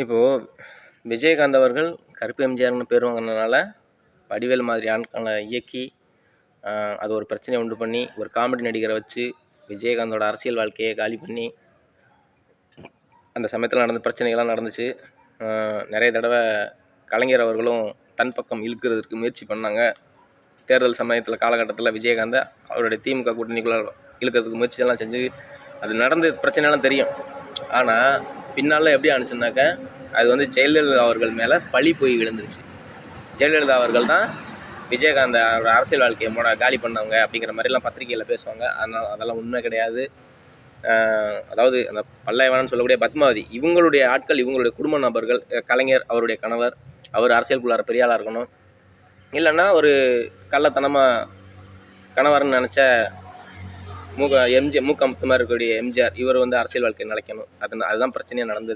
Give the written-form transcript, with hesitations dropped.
இப்போது விஜயகாந்த் அவர்கள் கருப்பு எம்ஜிஆர்னு பேர் வாங்கினதுனால வடிவேல் மாதிரி ஆட்களை இயக்கி அது ஒரு பிரச்சனையை உண்டு பண்ணி ஒரு காமெடி நடிகரை வச்சு விஜயகாந்தோட அரசியல் வாழ்க்கையை காலி பண்ணி அந்த சமயத்தில் நடந்த பிரச்சனைகள்லாம் நடந்துச்சு. நிறைய தடவை கலைஞர் அவர்களும் தன் பக்கம் இழுக்கிறதுக்கு முயற்சி பண்ணாங்க. தேர்தல் சமயத்தில் காலகட்டத்தில் விஜயகாந்தை அவருடைய திமுக கூட்டணிக்குள்ளே இழுக்கிறதுக்கு முயற்சியெல்லாம் செஞ்சு அது நடந்த பிரச்சனைலாம் தெரியும். ஆனால் பின்னால் எப்படி ஆணுச்சுனாக்க அது வந்து ஜெயலலிதா அவர்கள் மேலே பழி போய் விழுந்துருச்சு. ஜெயலலிதா அவர்கள் தான் விஜயகாந்த் அரசியல் வாழ்க்கையை காலி பண்ணவங்க அப்படிங்கிற மாதிரிலாம் பத்திரிகையில் பேசுவாங்க. அதெல்லாம் உண்மை கிடையாது. அதாவது அந்த பல்லாயவானன்னு சொல்லக்கூடிய பத்மாவதி இவங்களுடைய ஆட்கள், இவங்களுடைய குடும்ப நபர்கள், கலைஞர் அவருடைய கணவர், அவர் அரசியலுக்குள்ளார பெரிய ஆளாக இருக்கணும், இல்லைன்னா ஒரு கள்ளத்தனமாக கணவர்னு நினச்ச மூக்க முத்துமாரி இருக்கக்கூடிய எம்ஜிஆர் இவர் வந்து அரசியல் வாழ்க்கையை நிலைக்கணும். அதுதான் பிரச்சனையாக நடந்தது.